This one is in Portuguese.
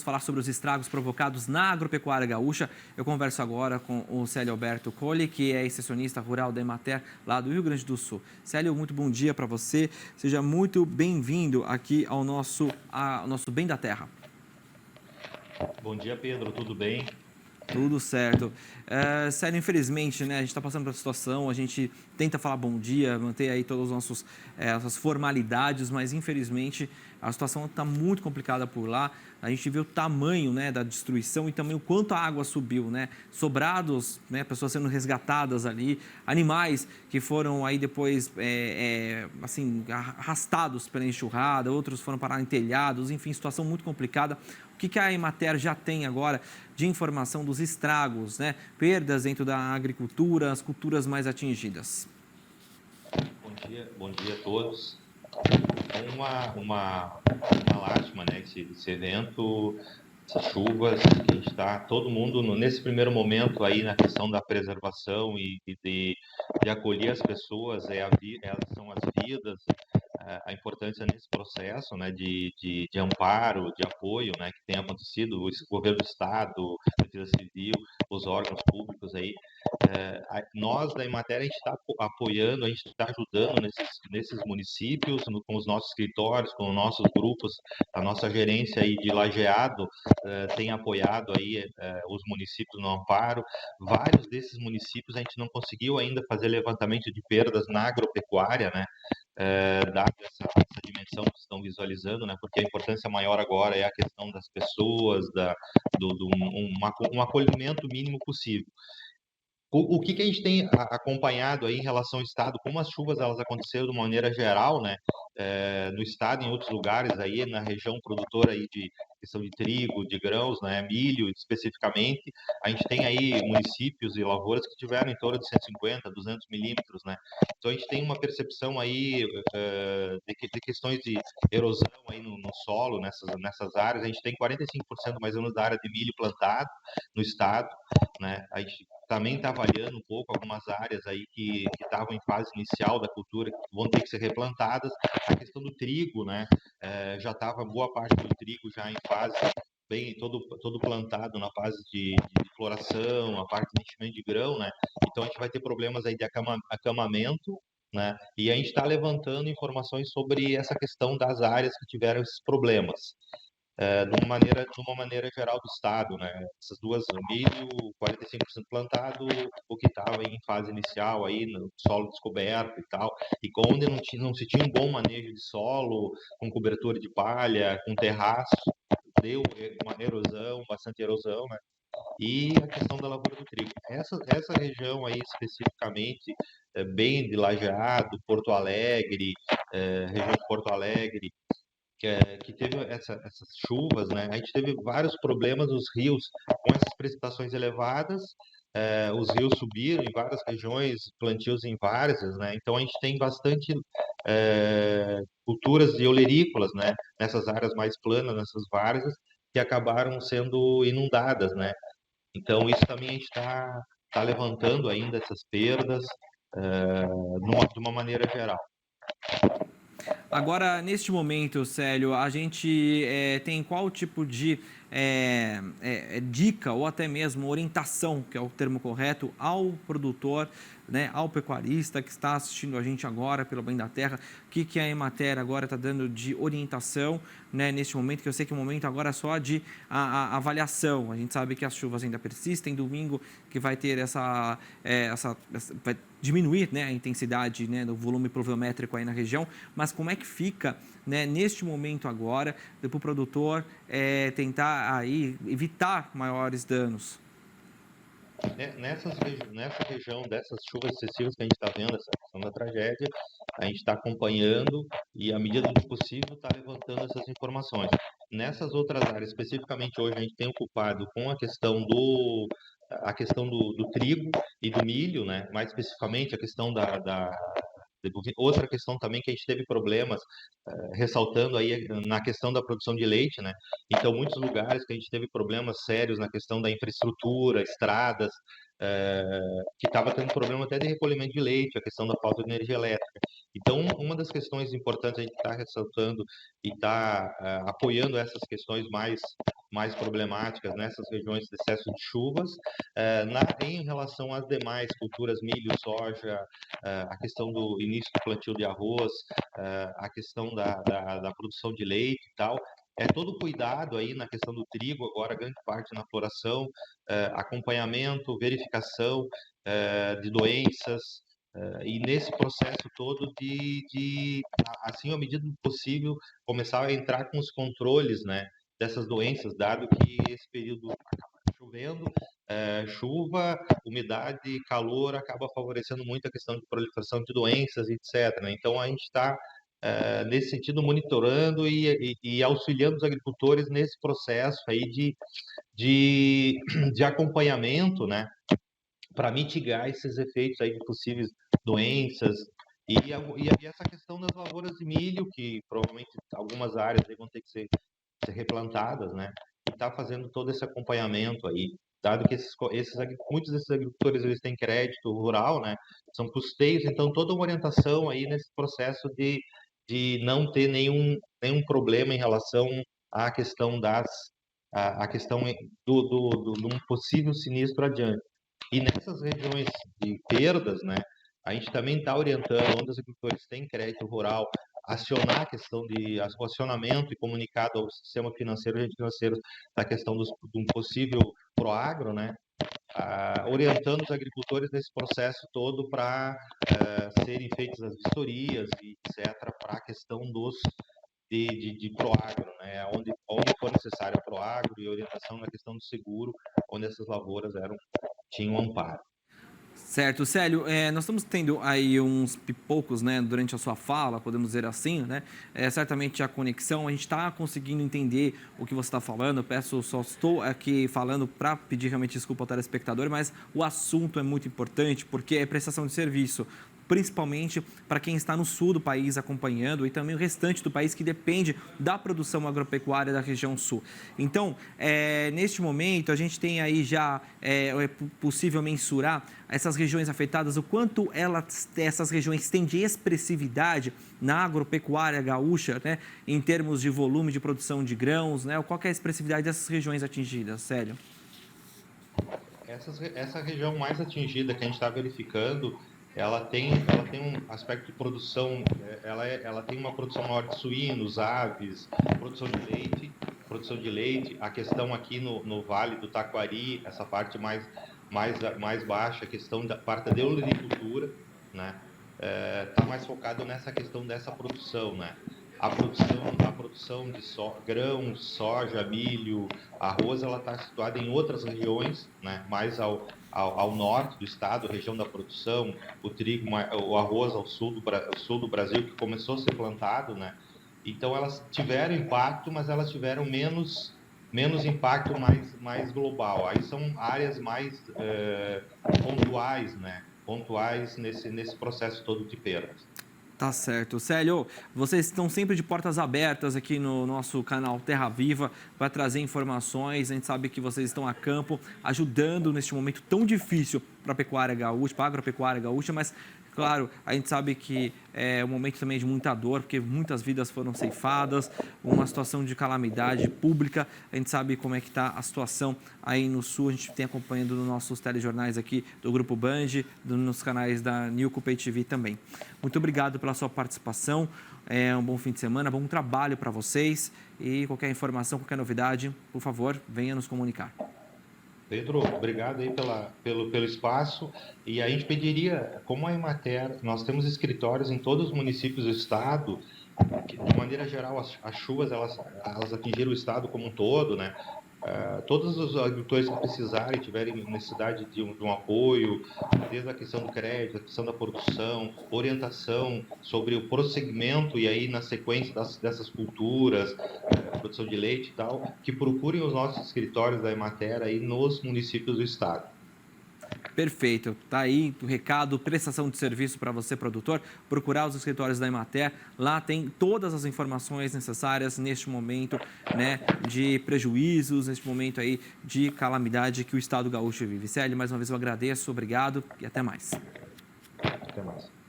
falar sobre os estragos provocados na agropecuária gaúcha. Eu converso agora com o Célio Alberto Colli, que é extensionista rural da Emater, lá do Rio Grande do Sul. Célio, muito bom dia para você. Seja muito bem-vindo aqui ao nosso Bem da Terra. Bom dia, Pedro. Tudo bem? Tudo certo. Célio, infelizmente, né, a gente está passando por essa situação, a gente tenta falar bom dia, manter aí todas as formalidades, mas infelizmente a situação está muito complicada por lá. A gente vê o tamanho, né, da destruição e também o quanto a água subiu, né? Sobrados, né, pessoas sendo resgatadas ali, animais que foram aí depois assim, arrastados pela enxurrada, outros foram parar em telhados, enfim, situação muito complicada. O que a Emater já tem agora de informação dos estragos, né? Perdas dentro da agricultura, as culturas mais atingidas? Bom dia a todos. É uma lástima, né? Esse evento, essas chuvas, que a gente está todo mundo nesse primeiro momento aí na questão da preservação e de acolher as pessoas, elas são as vidas, a importância nesse processo, né, de amparo, de apoio, né, que tem acontecido, o governo do estado, a Defesa Civil, os órgãos públicos aí, nós da Emater a gente está apoiando, a gente está ajudando nesses municípios, com os nossos escritórios, com os nossos grupos, a nossa gerência aí de Lajeado tem apoiado aí os municípios no amparo. Vários desses municípios a gente não conseguiu ainda fazer levantamento de perdas na agropecuária, né? Dada essa dimensão que estão visualizando, né? Porque a importância maior agora é a questão das pessoas, um acolhimento mínimo possível. O que a gente tem acompanhado aí em relação ao estado, como as chuvas elas aconteceram de uma maneira geral, né, no estado e em outros lugares aí na região produtora aí de questão de trigo, de grãos, né, milho especificamente, a gente tem aí municípios e lavouras que tiveram em torno de 150, 200 milímetros, né, então a gente tem uma percepção aí de questões de erosão aí no solo, nessas áreas, a gente tem 45% mais ou menos da área de milho plantado no estado, né, a gente também está avaliando um pouco algumas áreas aí que estavam em fase inicial da cultura, que vão ter que ser replantadas. A questão do trigo, né? Já estava boa parte do trigo já em fase bem todo plantado na fase de floração, a parte de enchimento de grão, né? Então a gente vai ter problemas aí de acamamento, né? E a gente está levantando informações sobre essa questão das áreas que tiveram esses problemas de uma maneira geral do estado, né? Essas duas, milho, 45% plantado, o que estava em fase inicial aí, no solo descoberto e tal, e onde não se tinha um bom manejo de solo, com cobertura de palha, com terraço, deu uma erosão, bastante erosão, né? E a questão da lavoura do trigo. Essa região aí especificamente, bem de Lajeado, Porto Alegre, região de Porto Alegre, que teve essas chuvas, né? A gente teve vários problemas nos rios com essas precipitações elevadas, os rios subiram em várias regiões, plantios em várzeas, né? Então a gente tem bastante culturas de olerícolas, né? Nessas áreas mais planas, nessas várzeas, que acabaram sendo inundadas, né? Então isso também a gente está levantando ainda essas perdas de uma maneira geral. Agora, neste momento, Célio, a gente tem qual tipo de dica ou até mesmo orientação, que é o termo correto, ao produtor, né, ao pecuarista que está assistindo a gente agora pelo Bem da Terra? O que a Emater agora está dando de orientação, né, neste momento, que eu sei que o momento agora é só de avaliação. A gente sabe que as chuvas ainda persistem, domingo que vai ter vai diminuir, né, a intensidade, né, do volume pluviométrico aí na região, mas como é que fica, né, neste momento agora, para o produtor tentar aí evitar maiores danos? Nessa região dessas chuvas excessivas que a gente está vendo, essa questão da tragédia, a gente está acompanhando e, à medida do possível, está levantando essas informações. Nessas outras áreas, especificamente hoje, a gente tem ocupado com a questão do trigo e do milho, né? Mais especificamente a questão outra questão também que a gente teve problemas, ressaltando aí na questão da produção de leite, né? Então, muitos lugares que a gente teve problemas sérios na questão da infraestrutura, estradas, que estava tendo problema até de recolhimento de leite, a questão da falta de energia elétrica. Então, uma das questões importantes a gente está ressaltando e está apoiando essas questões mais problemáticas nessas regiões de excesso de chuvas, em relação às demais culturas, milho, soja, a questão do início do plantio de arroz, a questão da produção de leite e tal, todo cuidado aí na questão do trigo, agora grande parte na floração, acompanhamento, verificação de doenças, e nesse processo todo assim, à medida do possível, começar a entrar com os controles, né, dessas doenças, dado que esse período acaba chovendo, chuva, umidade, calor, acaba favorecendo muito a questão de proliferação de doenças, etc., né? Então, a gente está, nesse sentido, monitorando e auxiliando os agricultores nesse processo aí de acompanhamento, né, para mitigar esses efeitos aí de possíveis doenças e essa questão das lavouras de milho, que provavelmente algumas áreas aí vão ter que ser replantadas, né, e está fazendo todo esse acompanhamento aí, dado que muitos desses agricultores eles têm crédito rural, né, são custeios, então toda uma orientação aí nesse processo de não ter nenhum problema em relação à questão a questão de um possível sinistro adiante. E nessas regiões de perdas, né, a gente também está orientando onde os agricultores têm crédito rural, acionar a questão de acionamento e comunicado ao sistema financeiro e financeiro da questão de um possível proagro, né, orientando os agricultores nesse processo todo para serem feitas as vistorias e etc., para a questão de proagro, né, onde for necessário a proagro e orientação na questão do seguro, onde essas lavouras tinham amparo. Certo, Célio, nós estamos tendo aí uns pipocos, né, durante a sua fala, podemos dizer assim, né? Certamente a conexão, a gente está conseguindo entender o que você está falando. Eu peço, só estou aqui falando para pedir realmente desculpa ao telespectador, mas o assunto é muito importante porque é prestação de serviço, principalmente para quem está no sul do país acompanhando e também o restante do país que depende da produção agropecuária da região sul. Então, neste momento, a gente tem aí já possível mensurar essas regiões afetadas, o quanto essas regiões têm de expressividade na agropecuária gaúcha, né, em termos de volume de produção de grãos, né, qual que é a expressividade dessas regiões atingidas, Célio? Essa região mais atingida que a gente está verificando, ela tem um aspecto de produção, ela tem uma produção maior de suínos, aves, produção de leite. A questão aqui no Vale do Taquari, essa parte mais baixa, a questão da parte da olericultura, né, está mais focado nessa questão dessa produção, né. A produção de grãos, soja, milho, arroz, ela está situada em outras regiões, né, mais ao norte do estado, região da produção, o trigo, o arroz ao sul do Brasil, que começou a ser plantado, né. Então, elas tiveram impacto, mas elas tiveram menos impacto mais global. Aí são áreas mais pontuais, né, pontuais nesse processo todo de perdas. Tá certo. Célio, vocês estão sempre de portas abertas aqui no nosso canal Terra Viva para trazer informações. A gente sabe que vocês estão a campo ajudando neste momento tão difícil para a pecuária gaúcha, para a agropecuária gaúcha, mas claro, a gente sabe que é um momento também de muita dor, porque muitas vidas foram ceifadas, uma situação de calamidade pública. A gente sabe como é que está a situação aí no Sul. A gente tem acompanhando nos nossos telejornais aqui do Grupo Band, nos canais da Nilco Pay TV também. Muito obrigado pela sua participação. Um bom fim de semana, bom trabalho para vocês. E qualquer informação, qualquer novidade, por favor, venha nos comunicar. Pedro, obrigado aí pelo espaço. E a gente pediria, como a Emater, nós temos escritórios em todos os municípios do estado, que, de maneira geral, as chuvas elas atingiram o estado como um todo, né? Todos os agricultores que precisarem, tiverem necessidade de um apoio, desde a questão do crédito, a questão da produção, orientação sobre o prosseguimento e aí na sequência dessas culturas, produção de leite e tal, que procurem os nossos escritórios da Emater aí nos municípios do estado. Perfeito. Tá aí o recado, prestação de serviço para você, produtor. Procurar os escritórios da Emater. Lá tem todas as informações necessárias neste momento, né, de prejuízos, neste momento aí de calamidade que o Estado gaúcho vive. Célio, mais uma vez eu agradeço, obrigado e até mais. Até mais.